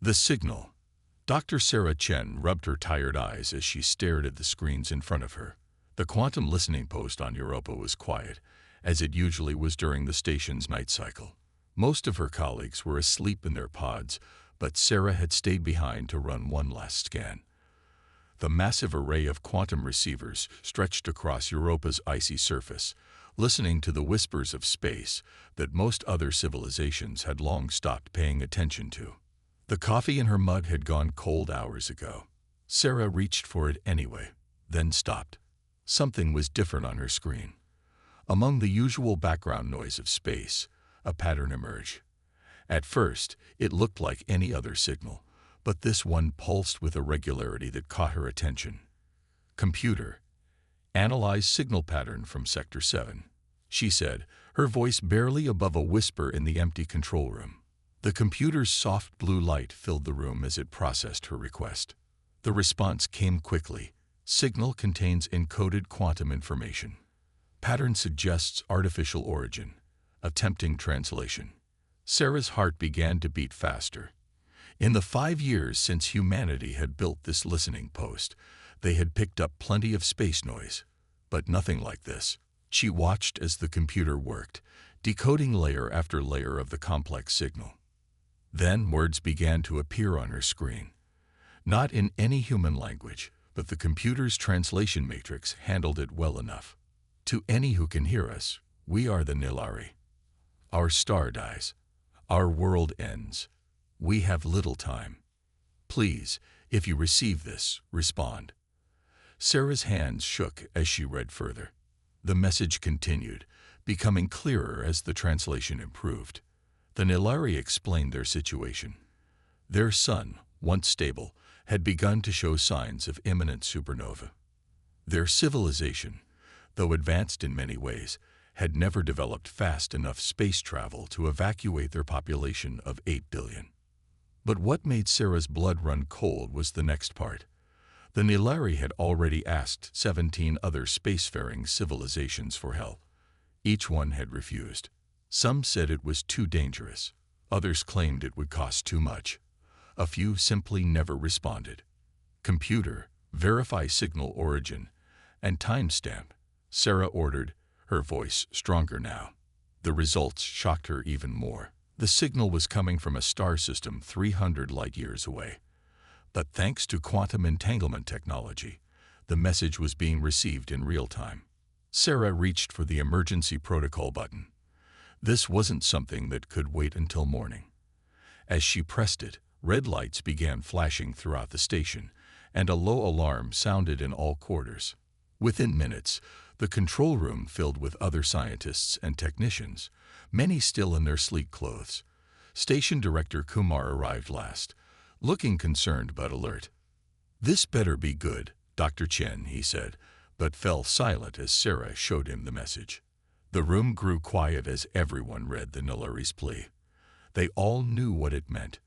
The signal. Dr. Sarah Chen rubbed her tired eyes as she stared at the screens in front of her. The quantum listening post on Europa was quiet, as it usually was during the station's night cycle. Most of her colleagues were asleep in their pods, but Sarah had stayed behind to run one last scan. The massive array of quantum receivers stretched across Europa's icy surface, listening to the whispers of space that most other civilizations had long stopped paying attention to. The coffee in her mug had gone cold hours ago. Sarah reached for it anyway, then stopped. Something was different on her screen. Among the usual background noise of space, a pattern emerged. At first, it looked like any other signal, but this one pulsed with a regularity that caught her attention. "Computer, analyze signal pattern from Sector 7, she said, her voice barely above a whisper in the empty control room. The computer's soft blue light filled the room as it processed her request. The response came quickly. Signal contains encoded quantum information. Pattern suggests artificial origin. Attempting translation. Sarah's heart began to beat faster. In the 5 years since humanity had built this listening post, they had picked up plenty of space noise, but nothing like this. She watched as the computer worked, decoding layer after layer of the complex signal. Then words began to appear on her screen. Not in any human language, but the computer's translation matrix handled it well enough. To any who can hear us, we are the Nilari. Our star dies. Our world ends. We have little time. Please, if you receive this, respond. Sarah's hands shook as she read further. The message continued, becoming clearer as the translation improved. The Nilari explained their situation. Their sun, once stable, had begun to show signs of imminent supernova. Their civilization, though advanced in many ways, had never developed fast enough space travel to evacuate their population of 8 billion. But what made Sarah's blood run cold was the next part. The Nilari had already asked 17 other spacefaring civilizations for help. Each one had refused. Some said it was too dangerous. Others claimed it would cost too much. A few simply never responded. Computer, verify signal origin and timestamp, Sarah ordered, her voice stronger now. The results shocked her even more. The signal was coming from a star system 300 light-years away. But thanks to quantum entanglement technology, the message was being received in real time. Sarah reached for the emergency protocol button. This wasn't something that could wait until morning. As she pressed it, red lights began flashing throughout the station, and a low alarm sounded in all quarters. Within minutes, the control room filled with other scientists and technicians, many still in their sleek clothes. Station Director Kumar arrived last, looking concerned but alert. "This better be good, Dr. Chen," he said, but fell silent as Sarah showed him the message. The room grew quiet as everyone read the Nilari's plea. They all knew what it meant.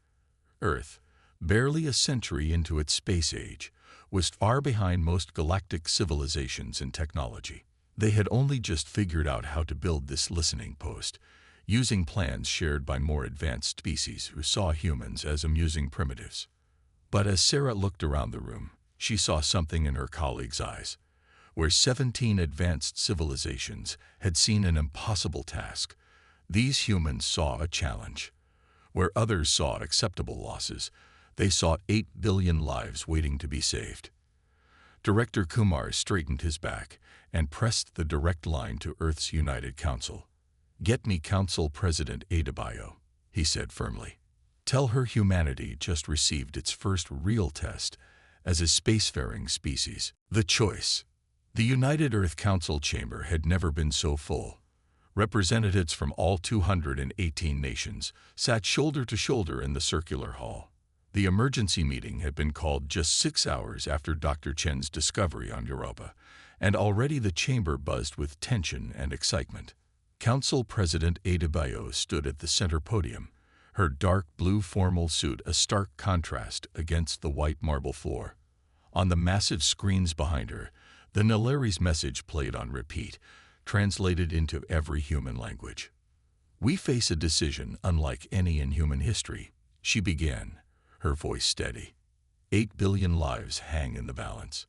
Earth, barely a century into its space age, was far behind most galactic civilizations in technology. They had only just figured out how to build this listening post, using plans shared by more advanced species who saw humans as amusing primitives. But as Sarah looked around the room, she saw something in her colleagues' eyes. Where 17 advanced civilizations had seen an impossible task, these humans saw a challenge. Where others saw acceptable losses, they saw 8 billion lives waiting to be saved. Director Kumar straightened his back and pressed the direct line to Earth's United Council. "Get me Council President Adebayo," he said firmly. "Tell her humanity just received its first real test as a spacefaring species." The choice. The United Earth Council chamber had never been so full. Representatives from all 218 nations sat shoulder to shoulder in the circular hall. The emergency meeting had been called just 6 hours after Dr. Chen's discovery on Europa, and already the chamber buzzed with tension and excitement. Council President Adebayo stood at the center podium, her dark blue formal suit a stark contrast against the white marble floor. On the massive screens behind her, the Nilari's message played on repeat, translated into every human language. "We face a decision unlike any in human history," she began, her voice steady. 8 billion lives hang in the balance.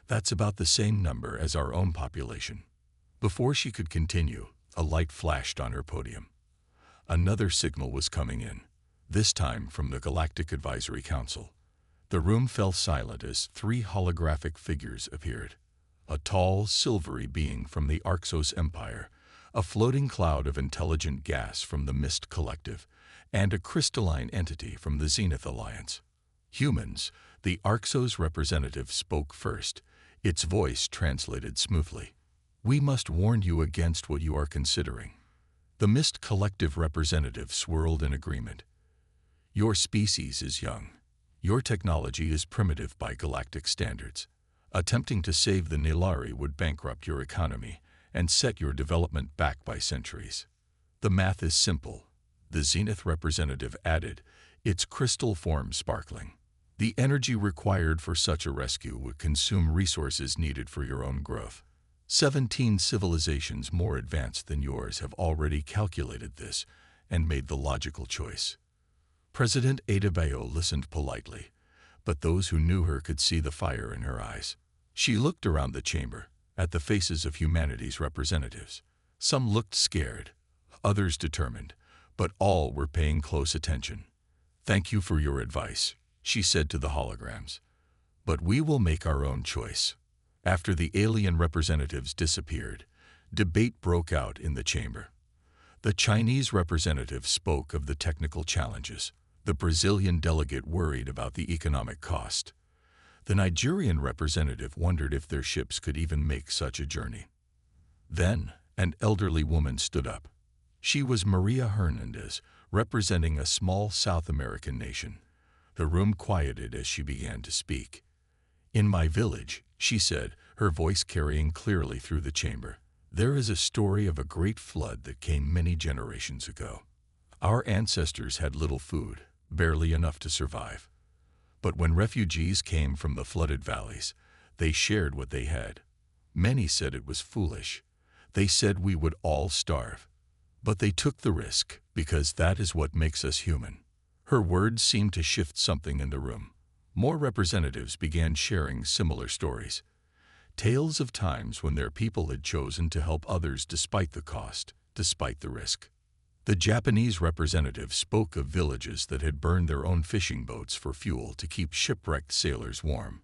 That's about the same number as our own population. Before she could continue, a light flashed on her podium. Another signal was coming in, this time from the Galactic Advisory Council. The room fell silent as 3 holographic figures appeared. A tall, silvery being from the Arxos Empire, a floating cloud of intelligent gas from the Mist Collective, and a crystalline entity from the Zenith Alliance. Humans, the Arxos representative spoke first, its voice translated smoothly. We must warn you against what you are considering. The Mist Collective representative swirled in agreement. Your species is young. Your technology is primitive by galactic standards. Attempting to save the Nilari would bankrupt your economy and set your development back by centuries. The math is simple, the Zenith representative added, its crystal form sparkling. The energy required for such a rescue would consume resources needed for your own growth. 17 civilizations more advanced than yours have already calculated this and made the logical choice. President Adebayo listened politely, but those who knew her could see the fire in her eyes. She looked around the chamber, at the faces of humanity's representatives. Some looked scared, others determined, but all were paying close attention. Thank you for your advice, she said to the holograms. But we will make our own choice. After the alien representatives disappeared, debate broke out in the chamber. The Chinese representative spoke of the technical challenges. The Brazilian delegate worried about the economic cost. The Nigerian representative wondered if their ships could even make such a journey. Then, an elderly woman stood up. She was Maria Hernandez, representing a small South American nation. The room quieted as she began to speak. In my village, she said, her voice carrying clearly through the chamber, there is a story of a great flood that came many generations ago. Our ancestors had little food, barely enough to survive. But when refugees came from the flooded valleys, they shared what they had. Many said it was foolish. They said we would all starve. But they took the risk, because that is what makes us human. Her words seemed to shift something in the room. More representatives began sharing similar stories. Tales of times when their people had chosen to help others despite the cost, despite the risk. The Japanese representative spoke of villages that had burned their own fishing boats for fuel to keep shipwrecked sailors warm.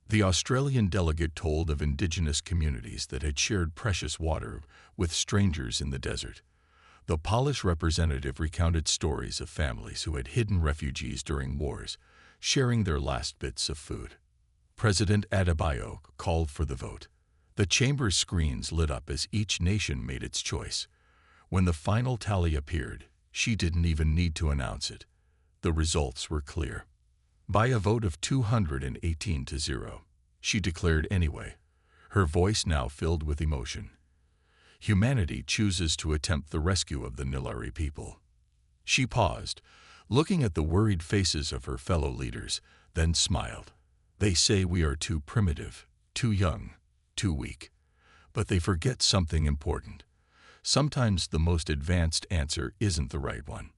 The Australian delegate told of indigenous communities that had shared precious water with strangers in the desert. The Polish representative recounted stories of families who had hidden refugees during wars, sharing their last bits of food. President Adebayo called for the vote. The chamber's screens lit up as each nation made its choice. When the final tally appeared, she didn't even need to announce it. The results were clear. By a vote of 218 to 0, she declared anyway, her voice now filled with emotion. Humanity chooses to attempt the rescue of the Nilari people. She paused, looking at the worried faces of her fellow leaders, then smiled. They say we are too primitive, too young, too weak. But they forget something important. Sometimes the most advanced answer isn't the right one.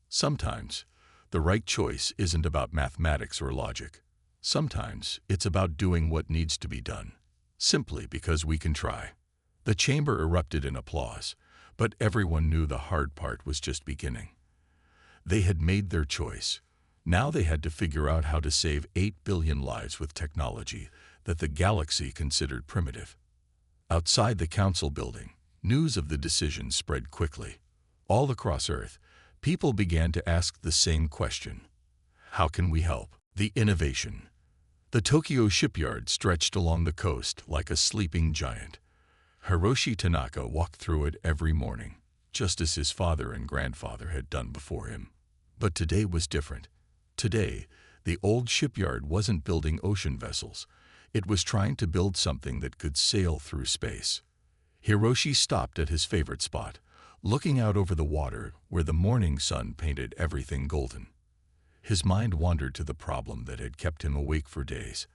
Sometimes the right choice isn't about mathematics or logic. Sometimes it's about doing what needs to be done, simply because we can try. The chamber erupted in applause, but everyone knew the hard part was just beginning. They had made their choice. Now they had to figure out how to save 8 billion lives with technology that the galaxy considered primitive. Outside the council building, news of the decision spread quickly. All across Earth, people began to ask the same question. How can we help? The innovation. The Tokyo shipyard stretched along the coast like a sleeping giant. Hiroshi Tanaka walked through it every morning, just as his father and grandfather had done before him. But today was different. Today, the old shipyard wasn't building ocean vessels. It was trying to build something that could sail through space. Hiroshi stopped at his favorite spot, looking out over the water where the morning sun painted everything golden. His mind wandered to the problem that had kept him awake for days.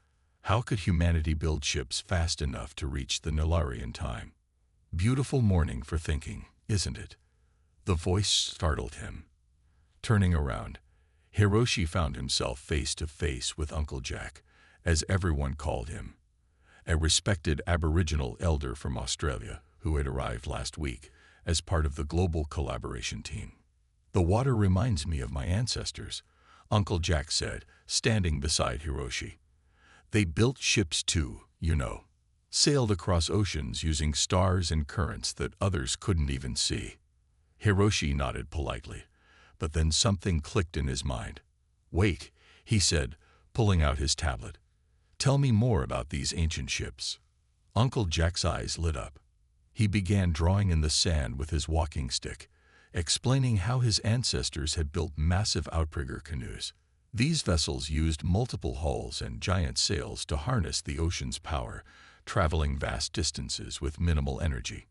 How could humanity build ships fast enough to reach the Nilari in time? Beautiful morning for thinking, isn't it? The voice startled him. Turning around, Hiroshi found himself face to face with Uncle Jack, as everyone called him, a respected Aboriginal elder from Australia who had arrived last week as part of the global collaboration team. "The water reminds me of my ancestors," Uncle Jack said, standing beside Hiroshi. "They built ships too, you know. Sailed across oceans using stars and currents that others couldn't even see." Hiroshi nodded politely, but then something clicked in his mind. "Wait," he said, pulling out his tablet. "Tell me more about these ancient ships." Uncle Jack's eyes lit up. He began drawing in the sand with his walking stick, explaining how his ancestors had built massive outrigger canoes. These vessels used multiple hulls and giant sails to harness the ocean's power, traveling vast distances with minimal energy.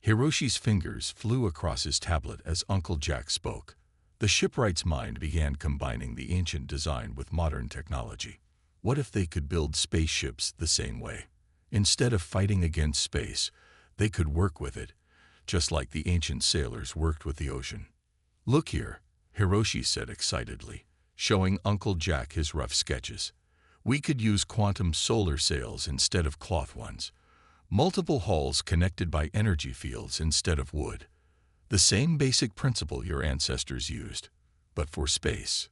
Hiroshi's fingers flew across his tablet as Uncle Jack spoke. The shipwright's mind began combining the ancient design with modern technology. What if they could build spaceships the same way? Instead of fighting against space, they could work with it, just like the ancient sailors worked with the ocean. "Look here," Hiroshi said excitedly, showing Uncle Jack his rough sketches. "We could use quantum solar sails instead of cloth ones. Multiple hulls connected by energy fields instead of wood. The same basic principle your ancestors used, but for space."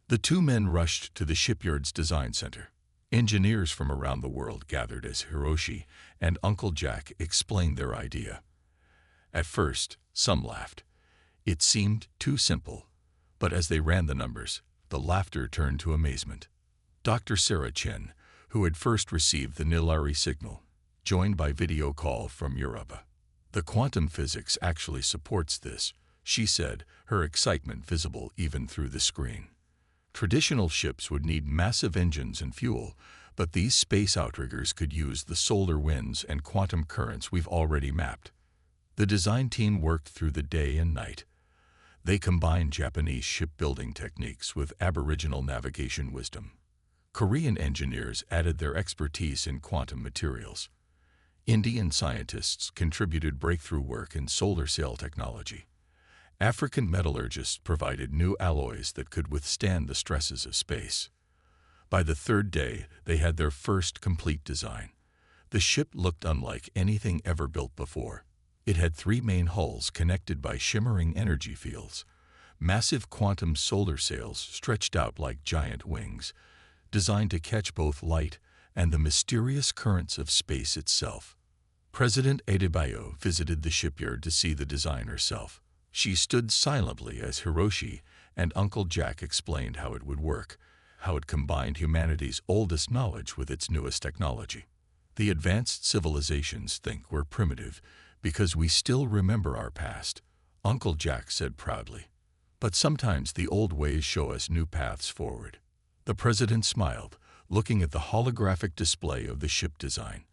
The two men rushed to the shipyard's design center. Engineers from around the world gathered as Hiroshi and Uncle Jack explained their idea. At first, some laughed. It seemed too simple, but as they ran the numbers, the laughter turned to amazement. Dr. Sarah Chen, who had first received the Nilari signal, joined by video call from Europa. "The quantum physics actually supports this," she said, her excitement visible even through the screen. "Traditional ships would need massive engines and fuel, but these space outriggers could use the solar winds and quantum currents we've already mapped." The design team worked through the day and night. They combined Japanese shipbuilding techniques with Aboriginal navigation wisdom. Korean engineers added their expertise in quantum materials. Indian scientists contributed breakthrough work in solar sail technology. African metallurgists provided new alloys that could withstand the stresses of space. By the third day, they had their first complete design. The ship looked unlike anything ever built before. It had three main hulls connected by shimmering energy fields. Massive quantum solar sails stretched out like giant wings, designed to catch both light and the mysterious currents of space itself. President Adebayo visited the shipyard to see the design herself. She stood silently as Hiroshi and Uncle Jack explained how it would work, how it combined humanity's oldest knowledge with its newest technology. "The advanced civilizations think we're primitive because we still remember our past," Uncle Jack said proudly. "But sometimes the old ways show us new paths forward." The president smiled, looking at the holographic display of the ship design.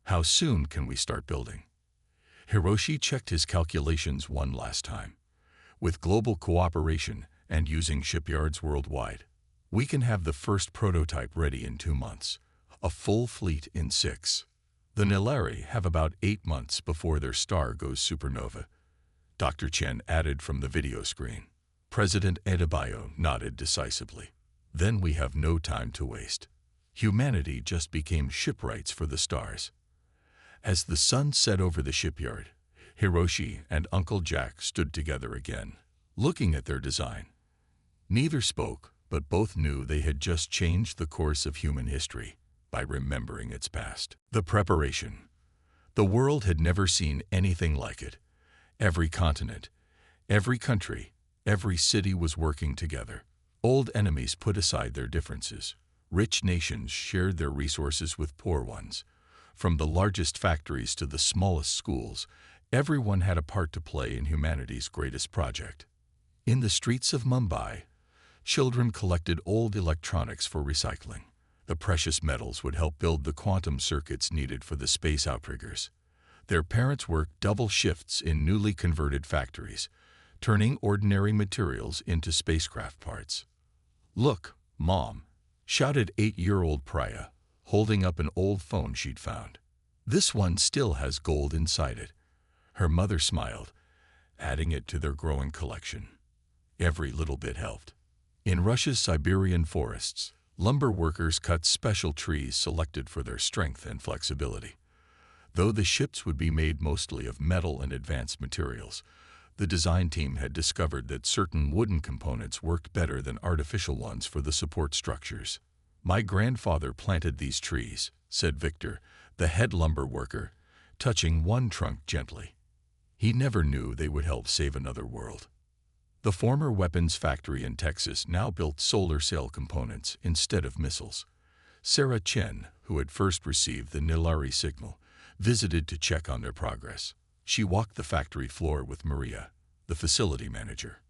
"How soon can we start building?" Hiroshi checked his calculations one last time. "With global cooperation and using shipyards worldwide, we can have the first prototype ready in 2 months, a full fleet in 6. The Nilari have about 8 months before their star goes supernova," Dr. Chen added from the video screen. President Adebayo nodded decisively. "Then we have no time to waste. Humanity just became shipwrights for the stars." As the sun set over the shipyard, Hiroshi and Uncle Jack stood together again, looking at their design. Neither spoke, but both knew they had just changed the course of human history by remembering its past. The preparation. The world had never seen anything like it. Every continent, every country, every city was working together. Old enemies put aside their differences. Rich nations shared their resources with poor ones. From the largest factories to the smallest schools, everyone had a part to play in humanity's greatest project. In the streets of Mumbai, children collected old electronics for recycling. The precious metals would help build the quantum circuits needed for the space outriggers. Their parents worked double shifts in newly converted factories, turning ordinary materials into spacecraft parts. "Look, Mom," shouted 8-year-old Priya, holding up an old phone she'd found. "This one still has gold inside it." Her mother smiled, adding it to their growing collection. Every little bit helped. In Russia's Siberian forests, lumber workers cut special trees selected for their strength and flexibility. Though the ships would be made mostly of metal and advanced materials, the design team had discovered that certain wooden components worked better than artificial ones for the support structures. "My grandfather planted these trees," said Victor, the head lumber worker, touching one trunk gently. "He never knew they would help save another world." The former weapons factory in Texas now built solar cell components instead of missiles. Sarah Chen, who had first received the Nilari signal, visited to check on their progress. She walked the factory floor with Maria, the facility manager.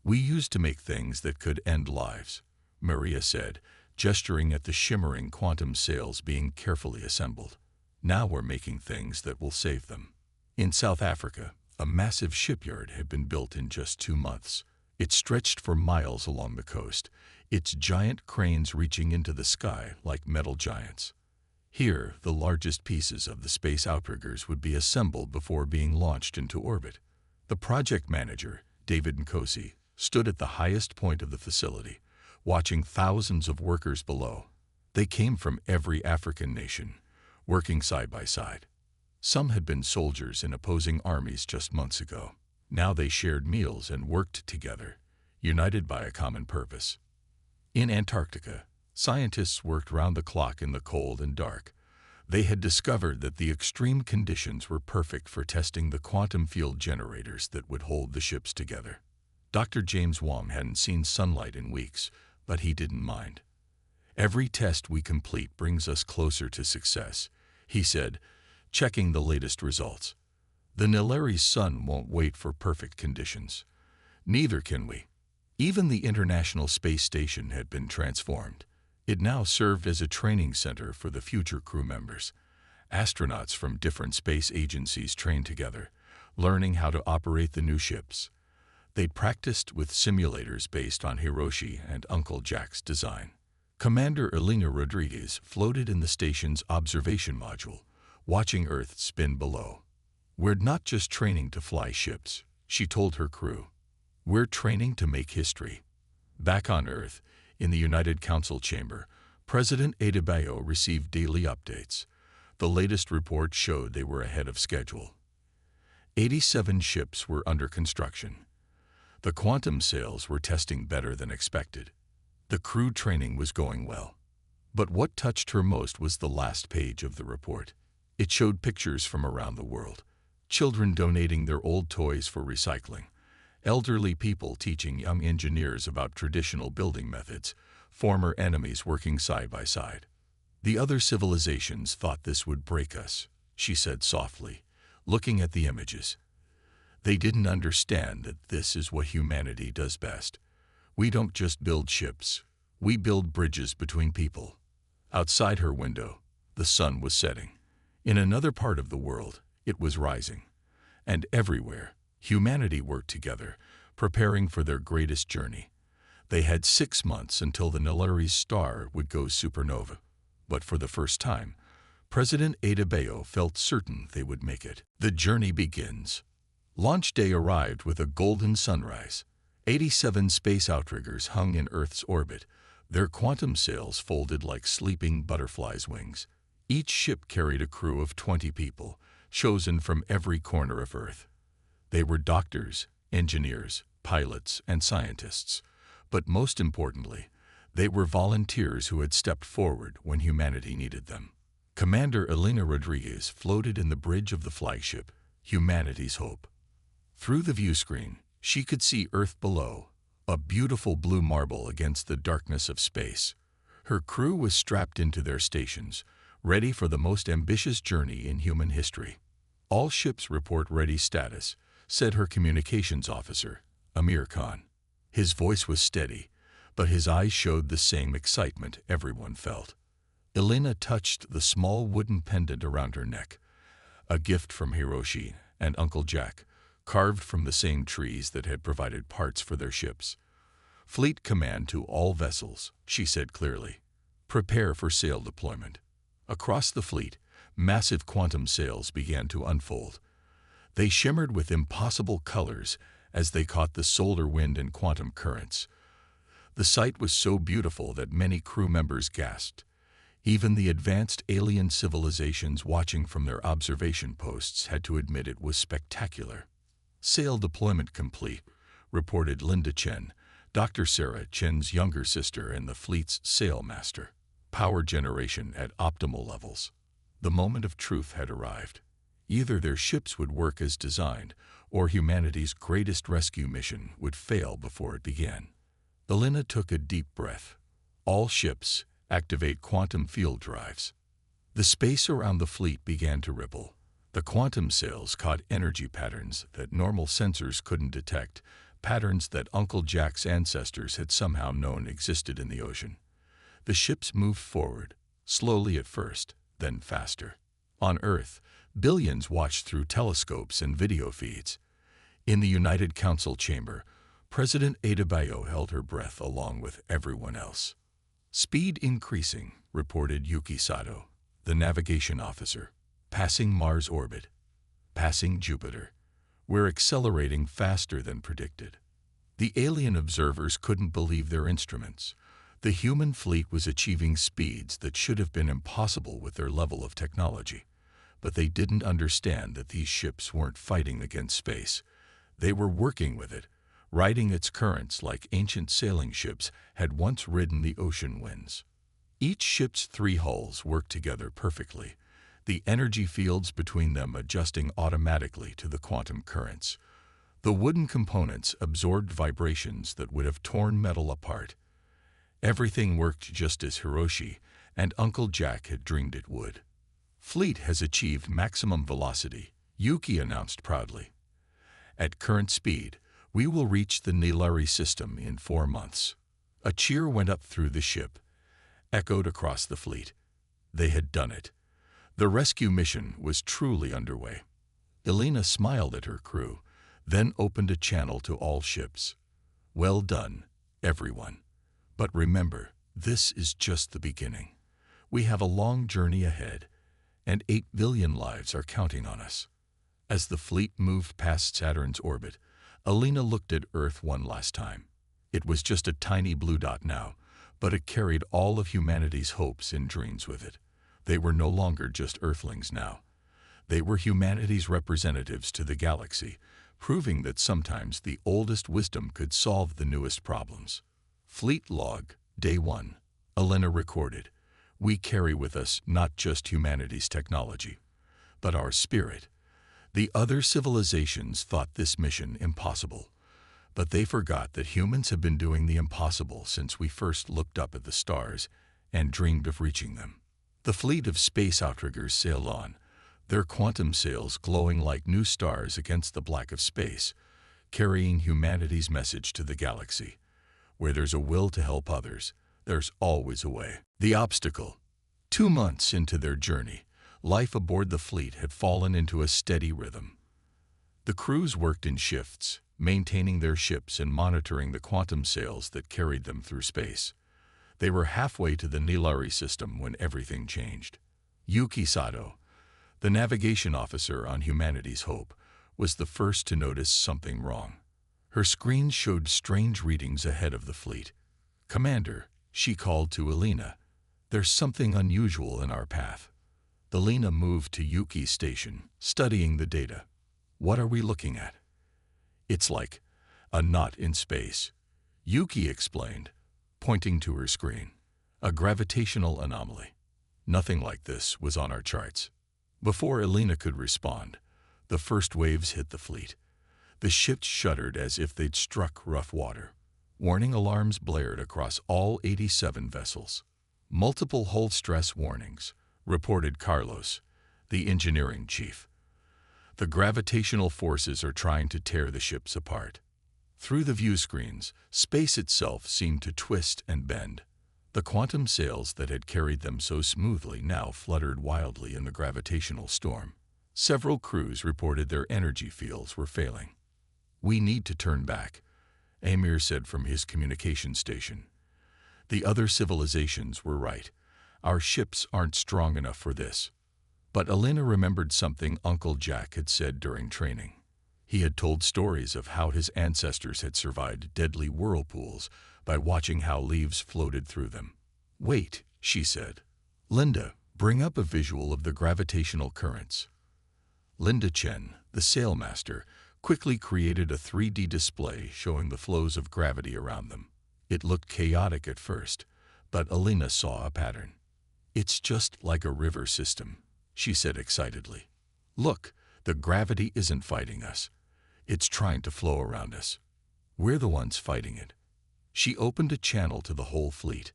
"We used to make things that could end lives," Maria said, gesturing at the shimmering quantum sails being carefully assembled. "Now we're making things that will save them." In South Africa, a massive shipyard had been built in just 2 months. It stretched for miles along the coast, its giant cranes reaching into the sky like metal giants. Here, the largest pieces of the space outriggers would be assembled before being launched into orbit. The project manager, David Nkosi, stood at the highest point of the facility, watching thousands of workers below. They came from every African nation, working side by side. Some had been soldiers in opposing armies just months ago. Now they shared meals and worked together, united by a common purpose. In Antarctica, scientists worked round the clock in the cold and dark. They had discovered that the extreme conditions were perfect for testing the quantum field generators that would hold the ships together. Dr. James Wong hadn't seen sunlight in weeks, but he didn't mind. "Every test we complete brings us closer to success," he said, checking the latest results. "The Nilari's sun won't wait for perfect conditions. Neither can we." Even the International Space Station had been transformed. It now served as a training center for the future crew members. Astronauts from different space agencies trained together, learning how to operate the new ships. They'd practiced with simulators based on Hiroshi and Uncle Jack's design. Commander Elena Rodriguez floated in the station's observation module, watching Earth spin below. "We're not just training to fly ships," she told her crew. "We're training to make history." Back on Earth, in the United Council chamber, President Adebayo received daily updates. The latest report showed they were ahead of schedule. 87 ships were under construction. The quantum sails were testing better than expected. The crew training was going well. But what touched her most was the last page of the report. It showed pictures from around the world. Children donating their old toys for recycling. Elderly people teaching young engineers about traditional building methods. Former enemies working side by side. "The other civilizations thought this would break us," she said softly, looking at the images. "They didn't understand that this is what humanity does best. We don't just build ships. We build bridges between people." Outside her window, the sun was setting. In another part of the world, it was rising. And everywhere, humanity worked together, preparing for their greatest journey. They had 6 months until the Nilari's star would go supernova. But for the first time, President Adebayo felt certain they would make it. The journey begins. Launch day arrived with a golden sunrise. 87 space outriggers hung in Earth's orbit, their quantum sails folded like sleeping butterflies' wings. Each ship carried a crew of 20 people, chosen from every corner of Earth. They were doctors, engineers, pilots, and scientists. But most importantly, they were volunteers who had stepped forward when humanity needed them. Commander Elena Rodriguez floated in the bridge of the flagship, Humanity's Hope. Through the view screen, she could see Earth below, a beautiful blue marble against the darkness of space. Her crew was strapped into their stations, ready for the most ambitious journey in human history. "All ships report ready status," said her communications officer, Amir Khan. His voice was steady, but his eyes showed the same excitement everyone felt. Elena touched the small wooden pendant around her neck, a gift from Hiroshi and Uncle Jack, carved from the same trees that had provided parts for their ships. "Fleet command to all vessels," she said clearly. "Prepare for sail deployment." Across the fleet, massive quantum sails began to unfold. They shimmered with impossible colors as they caught the solar wind and quantum currents. The sight was so beautiful that many crew members gasped. Even the advanced alien civilizations watching from their observation posts had to admit it was spectacular. Sail deployment complete, reported Linda Chen, Dr. Sarah Chen's younger sister and the fleet's sailmaster. Power generation at optimal levels. The moment of truth had arrived. Either their ships would work as designed, or humanity's greatest rescue mission would fail before it began. Elena took a deep breath. All ships, activate quantum field drives. The space around the fleet began to ripple. The quantum sails caught energy patterns that normal sensors couldn't detect, patterns that Uncle Jack's ancestors had somehow known existed in the ocean. The ships moved forward, slowly at first, then faster. On Earth, billions watched through telescopes and video feeds. In the United Council chamber, President Adebayo held her breath along with everyone else. Speed increasing, reported Yuki Sato, the navigation officer. Passing Mars orbit. Passing Jupiter. We're accelerating faster than predicted. The alien observers couldn't believe their instruments. The human fleet was achieving speeds that should have been impossible with their level of technology. But they didn't understand that these ships weren't fighting against space. They were working with it, riding its currents like ancient sailing ships had once ridden the ocean winds. Each ship's 3 hulls worked together perfectly, the energy fields between them adjusting automatically to the quantum currents. The wooden components absorbed vibrations that would have torn metal apart. Everything worked just as Hiroshi and Uncle Jack had dreamed it would. Fleet has achieved maximum velocity, Yuki announced proudly. At current speed, we will reach the Nilari system in 4 months. A cheer went up through the ship, echoed across the fleet. They had done it. The rescue mission was truly underway. Elena smiled at her crew, then opened a channel to all ships. Well done, everyone. But remember, this is just the beginning. We have a long journey ahead, and 8 billion lives are counting on us. As the fleet moved past Saturn's orbit, Elena looked at Earth one last time. It was just a tiny blue dot now, but it carried all of humanity's hopes and dreams with it. They were no longer just Earthlings now. They were humanity's representatives to the galaxy, proving that sometimes the oldest wisdom could solve the newest problems. Fleet Log, Day 1. Elena recorded. We carry with us not just humanity's technology, but our spirit. The other civilizations thought this mission impossible, but they forgot that humans have been doing the impossible since we first looked up at the stars and dreamed of reaching them. The fleet of space outriggers sailed on, their quantum sails glowing like new stars against the black of space, carrying humanity's message to the galaxy. Where there's a will to help others, there's always a way. The obstacle. 2 months into their journey, life aboard the fleet had fallen into a steady rhythm. The crews worked in shifts, maintaining their ships and monitoring the quantum sails that carried them through space. They were halfway to the Nilari system when everything changed. Yuki Sato, the navigation officer on Humanity's Hope, was the first to notice something wrong. Her screen showed strange readings ahead of the fleet. Commander, she called to Elena, there's something unusual in our path. Elena moved to Yuki's station, studying the data. What are we looking at? It's like a knot in space, Yuki explained, pointing to her screen. A gravitational anomaly. Nothing like this was on our charts. Before Elena could respond, the first waves hit the fleet. The ships shuddered as if they'd struck rough water. Warning alarms blared across all 87 vessels. Multiple hull stress warnings, reported Carlos, the engineering chief. The gravitational forces are trying to tear the ships apart. Through the view screens, space itself seemed to twist and bend. The quantum sails that had carried them so smoothly now fluttered wildly in the gravitational storm. Several crews reported their energy fields were failing. We need to turn back, Amir said from his communication station. The other civilizations were right. Our ships aren't strong enough for this. But Elena remembered something Uncle Jack had said during training. He had told stories of how his ancestors had survived deadly whirlpools by watching how leaves floated through them. "Wait," she said. "Linda, bring up a visual of the gravitational currents." Linda Chen, the sailmaster, quickly created a 3D display showing the flows of gravity around them. It looked chaotic at first, but Alina saw a pattern. "It's just like a river system," she said excitedly. "Look, the gravity isn't fighting us. It's trying to flow around us. We're the ones fighting it." She opened a channel to the whole fleet.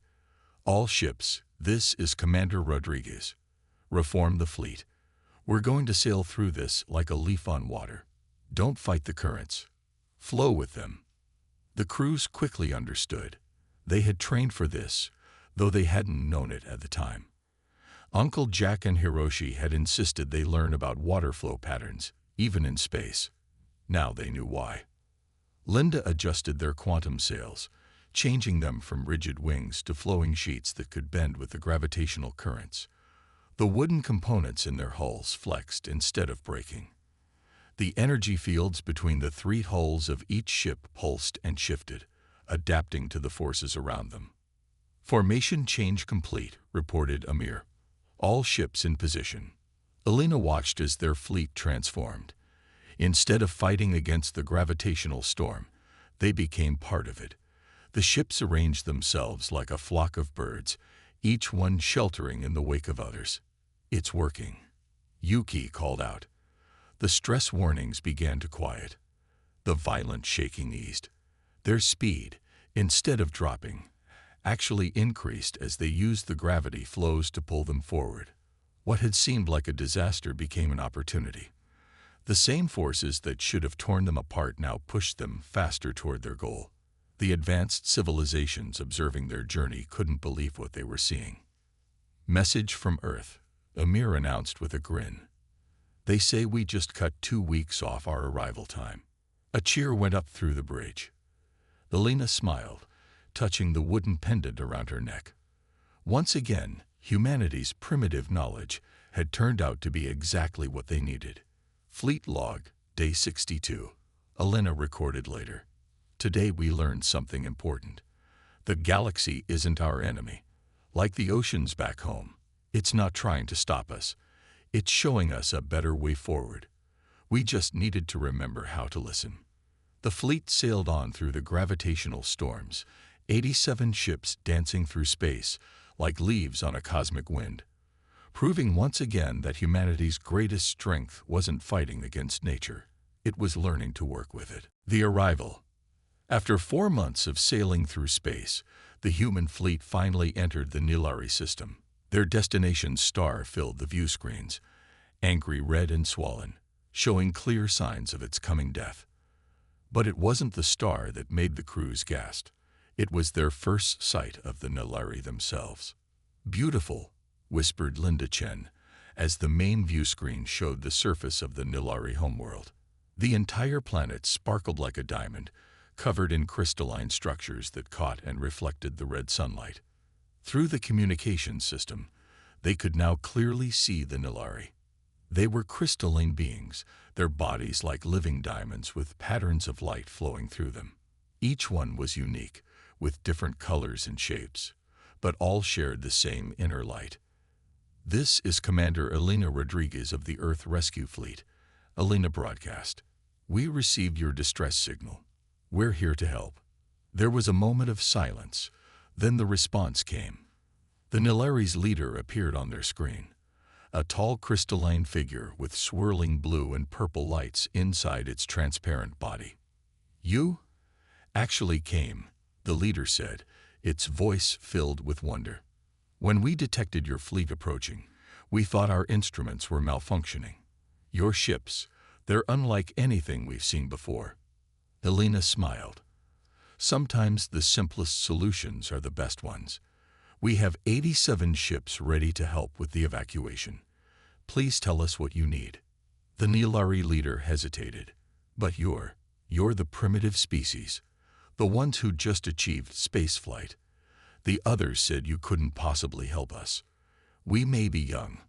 "All ships, this is Commander Rodriguez. Reform the fleet. We're going to sail through this like a leaf on water. Don't fight the currents. Flow with them." The crews quickly understood. They had trained for this, though they hadn't known it at the time. Uncle Jack and Hiroshi had insisted they learn about water flow patterns, even in space. Now they knew why. Linda adjusted their quantum sails, changing them from rigid wings to flowing sheets that could bend with the gravitational currents. The wooden components in their hulls flexed instead of breaking. The energy fields between the 3 hulls of each ship pulsed and shifted, adapting to the forces around them. "Formation change complete," reported Amir. "All ships in position." Alina watched as their fleet transformed. Instead of fighting against the gravitational storm, they became part of it. The ships arranged themselves like a flock of birds, each one sheltering in the wake of others. "It's working," Yuki called out. The stress warnings began to quiet. The violent shaking eased. Their speed, instead of dropping, actually increased as they used the gravity flows to pull them forward. What had seemed like a disaster became an opportunity. The same forces that should have torn them apart now pushed them faster toward their goal. The advanced civilizations observing their journey couldn't believe what they were seeing. "Message from Earth," Amir announced with a grin. "They say we just cut 2 weeks off our arrival time." A cheer went up through the bridge. Alina smiled, touching the wooden pendant around her neck. Once again, humanity's primitive knowledge had turned out to be exactly what they needed. "Fleet log, day 62. Alina recorded later. "Today we learned something important. The galaxy isn't our enemy. Like the oceans back home, it's not trying to stop us. It's showing us a better way forward. We just needed to remember how to listen." The fleet sailed on through the gravitational storms, 87 ships dancing through space like leaves on a cosmic wind, proving once again that humanity's greatest strength wasn't fighting against nature. It was learning to work with it. The arrival. After 4 months of sailing through space, the human fleet finally entered the Nilari system. Their destination star filled the view screens, angry red and swollen, showing clear signs of its coming death. But it wasn't the star that made the crews gasp. It was their first sight of the Nilari themselves. "Beautiful," whispered Linda Chen, as the main view screen showed the surface of the Nilari homeworld. The entire planet sparkled like a diamond, covered in crystalline structures that caught and reflected the red sunlight. Through the communication system, they could now clearly see the Nilari. They were crystalline beings, their bodies like living diamonds with patterns of light flowing through them. Each one was unique, with different colors and shapes, but all shared the same inner light. "This is Commander Alina Rodriguez of the Earth Rescue Fleet," Alina broadcast. "We received your distress signal. We're here to help." There was a moment of silence, then the response came. The Nilari's leader appeared on their screen, a tall crystalline figure with swirling blue and purple lights inside its transparent body. "You actually came," the leader said, its voice filled with wonder. "When we detected your fleet approaching, we thought our instruments were malfunctioning. Your ships, they're unlike anything we've seen before." Alina smiled. "Sometimes the simplest solutions are the best ones. We have 87 ships ready to help with the evacuation. Please tell us what you need." The Nilari leader hesitated. "But you're the primitive species, the ones who just achieved spaceflight. The others said you couldn't possibly help us." "We may be young,"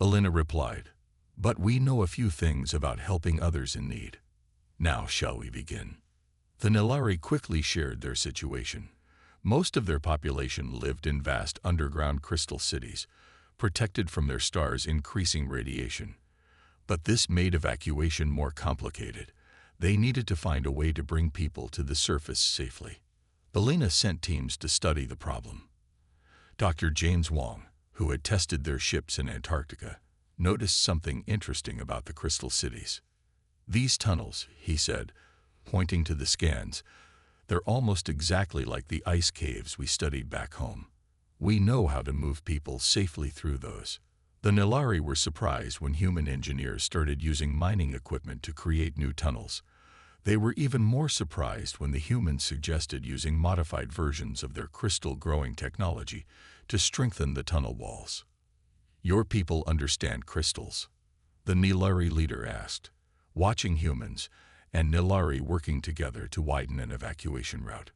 Alina replied, "but we know a few things about helping others in need." Now shall we begin? The Nilari quickly shared their situation. Most of their population lived in vast underground crystal cities, protected from their star's increasing radiation. But this made evacuation more complicated. They needed to find a way to bring people to the surface safely. Alina sent teams to study the problem. Dr. James Wong, who had tested their ships in Antarctica, noticed something interesting about the crystal cities. These tunnels, he said, pointing to the scans, they're almost exactly like the ice caves we studied back home. We know how to move people safely through those. The Nilari were surprised when human engineers started using mining equipment to create new tunnels. They were even more surprised when the humans suggested using modified versions of their crystal growing technology to strengthen the tunnel walls. Your people understand crystals? The Nilari leader asked, watching humans and Nilari working together to widen an evacuation route.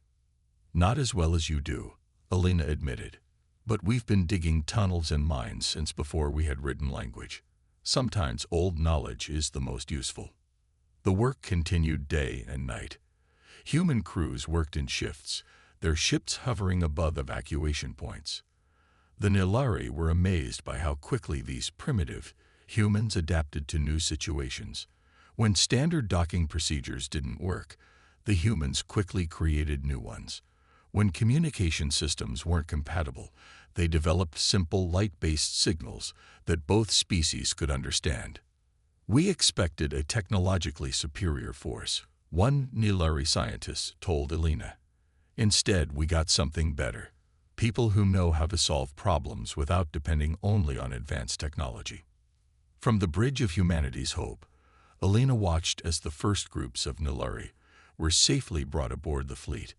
Not as well as you do, Alina admitted. But we've been digging tunnels and mines since before we had written language. Sometimes old knowledge is the most useful. The work continued day and night. Human crews worked in shifts, their ships hovering above evacuation points. The Nilari were amazed by how quickly these primitive humans adapted to new situations. When standard docking procedures didn't work, the humans quickly created new ones. When communication systems weren't compatible, they developed simple light-based signals that both species could understand. We expected a technologically superior force, one Nilari scientist told Alina. Instead, we got something better. People who know how to solve problems without depending only on advanced technology. From the bridge of humanity's hope, Alina watched as the first groups of Nilari were safely brought aboard the fleet.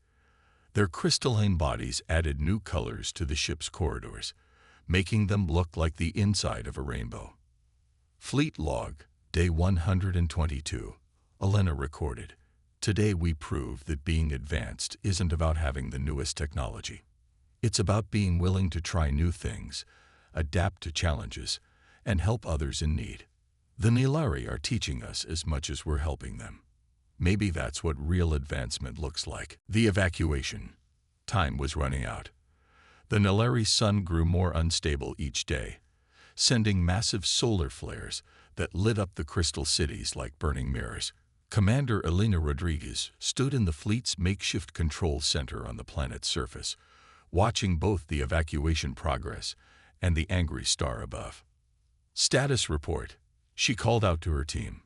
Their crystalline bodies added new colors to the ship's corridors, making them look like the inside of a rainbow. Fleet Log, Day 122, Alina recorded. Today we proved that being advanced isn't about having the newest technology. It's about being willing to try new things, adapt to challenges, and help others in need. The Nilari are teaching us as much as we're helping them. Maybe that's what real advancement looks like. The evacuation. Time was running out. The Nilari sun grew more unstable each day, sending massive solar flares that lit up the crystal cities like burning mirrors. Commander Alina Rodriguez stood in the fleet's makeshift control center on the planet's surface, watching both the evacuation progress and the angry star above. Status report, she called out to her team.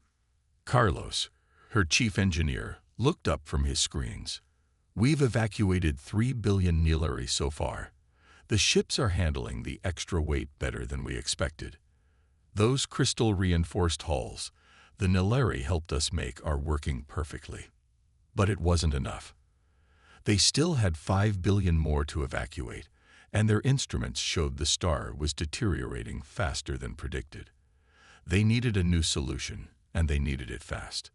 Carlos, her chief engineer, looked up from his screens. We've evacuated 3 billion Nilari so far. The ships are handling the extra weight better than we expected. Those crystal-reinforced hulls the Nilari helped us make are working perfectly. But it wasn't enough. They still had 5 billion more to evacuate, and their instruments showed the star was deteriorating faster than predicted. They needed a new solution, and they needed it fast.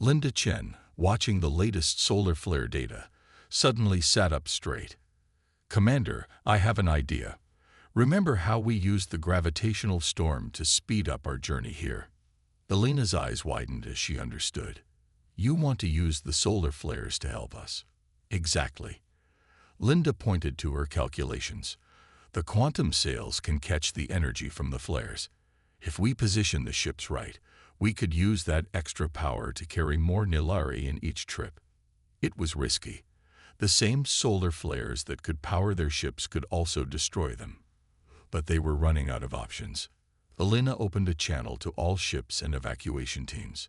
Linda Chen, watching the latest solar flare data, suddenly sat up straight. Commander, I have an idea. Remember how we used the gravitational storm to speed up our journey here? Alina's eyes widened as she understood. You want to use the solar flares to help us. Exactly. Linda pointed to her calculations. The quantum sails can catch the energy from the flares. If we position the ships right, we could use that extra power to carry more Nilari in each trip. It was risky. The same solar flares that could power their ships could also destroy them. But they were running out of options. Alina opened a channel to all ships and evacuation teams.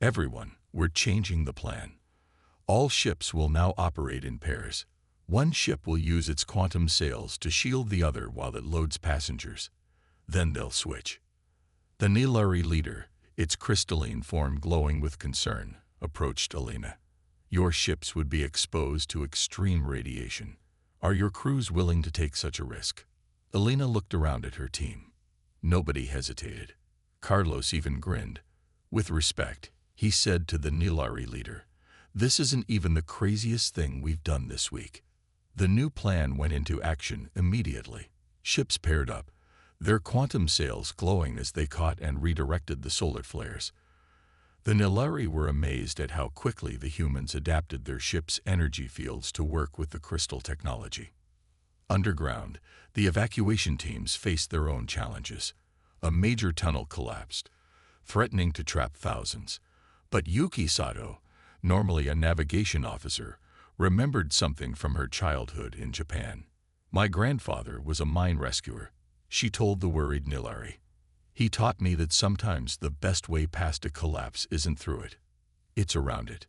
Everyone, we're changing the plan. All ships will now operate in pairs. One ship will use its quantum sails to shield the other while it loads passengers. Then they'll switch. The Nilari leader, its crystalline form glowing with concern, approached Alina. Your ships would be exposed to extreme radiation. Are your crews willing to take such a risk? Alina looked around at her team. Nobody hesitated. Carlos even grinned. With respect, he said to the Nilari leader, "This isn't even the craziest thing we've done this week." The new plan went into action immediately. Ships paired up, their quantum sails glowing as they caught and redirected the solar flares. The Nilari were amazed at how quickly the humans adapted their ship's energy fields to work with the crystal technology. Underground, the evacuation teams faced their own challenges. A major tunnel collapsed, threatening to trap thousands. But Yuki Sato, normally a navigation officer, remembered something from her childhood in Japan. "My grandfather was a mine rescuer," she told the worried Nilari. "He taught me that sometimes the best way past a collapse isn't through it. It's around it."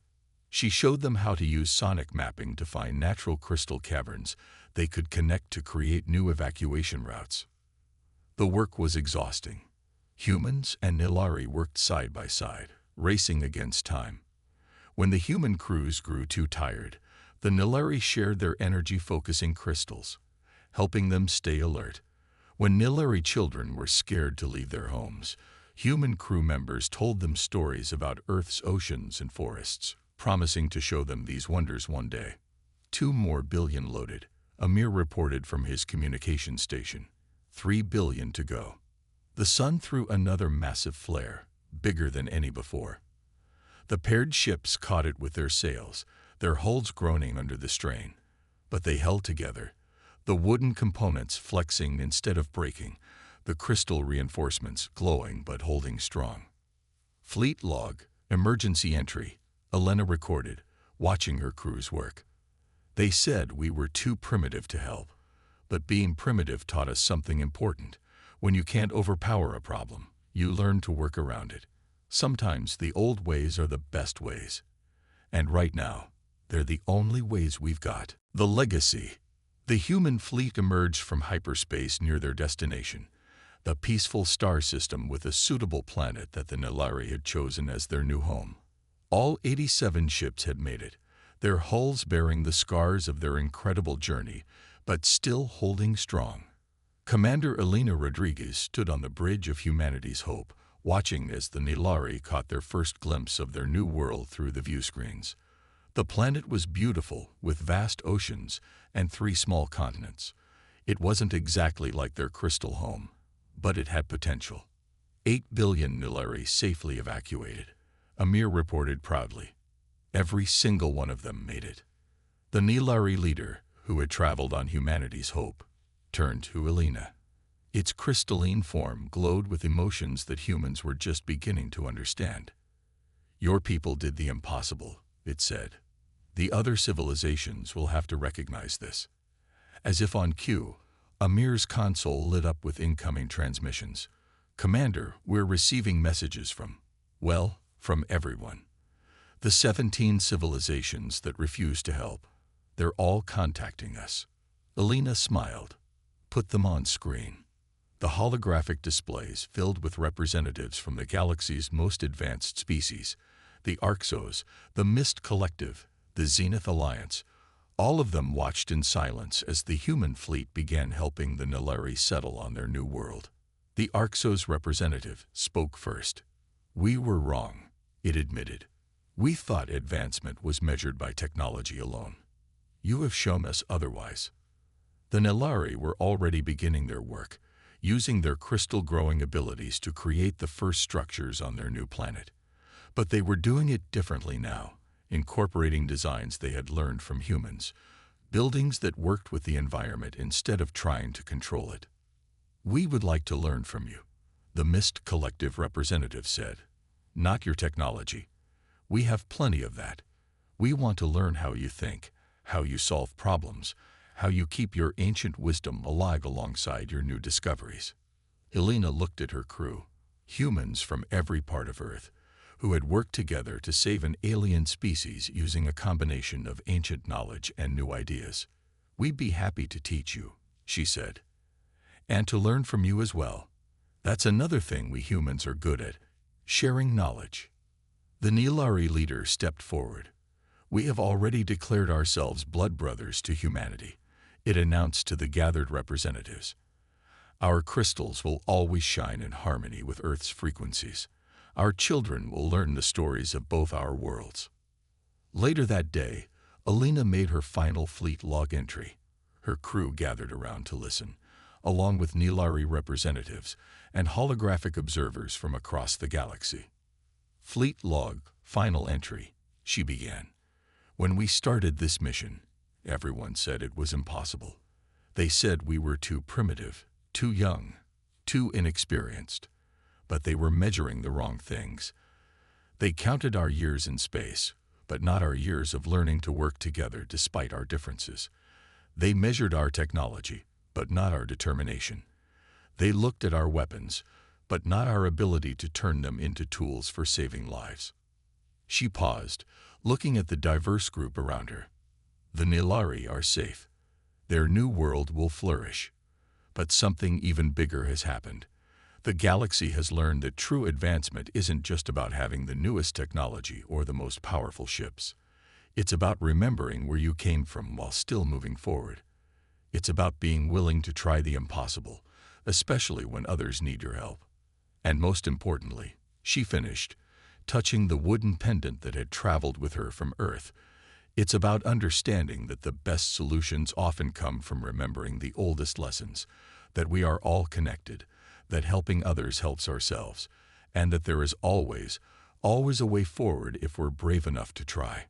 She showed them how to use sonic mapping to find natural crystal caverns they could connect to create new evacuation routes. The work was exhausting. Humans and Nilari worked side by side, racing against time. When the human crews grew too tired, the Nilari shared their energy-focusing crystals, helping them stay alert. When Nilari children were scared to leave their homes, human crew members told them stories about Earth's oceans and forests, promising to show them these wonders one day. 2 more billion loaded, Amir reported from his communication station. 3 billion to go. The sun threw another massive flare, bigger than any before. The paired ships caught it with their sails, their hulls groaning under the strain. But they held together, the wooden components flexing instead of breaking, the crystal reinforcements glowing but holding strong. "Fleet log, emergency entry," Elena recorded, watching her crew's work. "They said we were too primitive to help, but being primitive taught us something important. When you can't overpower a problem, you learn to work around it. Sometimes the old ways are the best ways. And right now, they're the only ways we've got." The legacy. The human fleet emerged from hyperspace near their destination, the peaceful star system with a suitable planet that the Nilari had chosen as their new home. All 87 ships had made it, their hulls bearing the scars of their incredible journey, but still holding strong. Commander Elena Rodriguez stood on the bridge of humanity's hope, watching as the Nilari caught their first glimpse of their new world through the view screens. The planet was beautiful, with vast oceans and 3 small continents. It wasn't exactly like their crystal home, but it had potential. 8 billion Nilari safely evacuated, Amir reported proudly. Every single one of them made it. The Nilari leader, who had traveled on humanity's hope, turned to Elena. Its crystalline form glowed with emotions that humans were just beginning to understand. "Your people did the impossible," it said. "The other civilizations will have to recognize this." As if on cue, Amir's console lit up with incoming transmissions. "Commander, we're receiving messages from everyone. The 17 civilizations that refuse to help. They're all contacting us." Elena smiled. "Put them on screen." The holographic displays filled with representatives from the galaxy's most advanced species, the Orcs, the Mist Collective, the Zenith Alliance. All of them watched in silence as the human fleet began helping the Nilari settle on their new world. The Orcs' representative spoke first. "We were wrong," it admitted. "We thought advancement was measured by technology alone. You have shown us otherwise." The Nilari were already beginning their work, using their crystal-growing abilities to create the first structures on their new planet. But they were doing it differently now, incorporating designs they had learned from humans, buildings that worked with the environment instead of trying to control it. "We would like to learn from you," the Mist Collective representative said. "Not your technology. We have plenty of that. We want to learn how you think, how you solve problems, how you keep your ancient wisdom alive alongside your new discoveries." Elena looked at her crew, humans from every part of Earth, who had worked together to save an alien species using a combination of ancient knowledge and new ideas. "We'd be happy to teach you," she said. "And to learn from you as well. That's another thing we humans are good at, sharing knowledge." The Nilari leader stepped forward. "We have already declared ourselves blood brothers to humanity," it announced to the gathered representatives. "Our crystals will always shine in harmony with Earth's frequencies. Our children will learn the stories of both our worlds." Later that day, Elena made her final fleet log entry. Her crew gathered around to listen, along with Nilari representatives and holographic observers from across the galaxy. Fleet log, final entry, she began. When we started this mission, everyone said it was impossible. They said we were too primitive, too young, too inexperienced. But they were measuring the wrong things. They counted our years in space, but not our years of learning to work together despite our differences. They measured our technology, but not our determination. They looked at our weapons, but not our ability to turn them into tools for saving lives. She paused, looking at the diverse group around her. The Nilari are safe. Their new world will flourish. But something even bigger has happened. The galaxy has learned that true advancement isn't just about having the newest technology or the most powerful ships. It's about remembering where you came from while still moving forward. It's about being willing to try the impossible, especially when others need your help. And most importantly, she finished, touching the wooden pendant that had traveled with her from Earth. It's about understanding that the best solutions often come from remembering the oldest lessons, that we are all connected, that helping others helps ourselves, and that there is always a way forward if we're brave enough to try.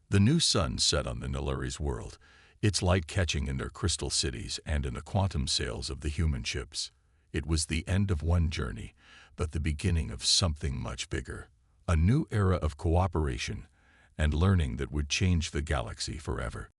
The new sun set on the Nilari's world, its light catching in their crystal cities and in the quantum sails of the human ships. It was the end of one journey, but the beginning of something much bigger, a new era of cooperation and learning that would change the galaxy forever.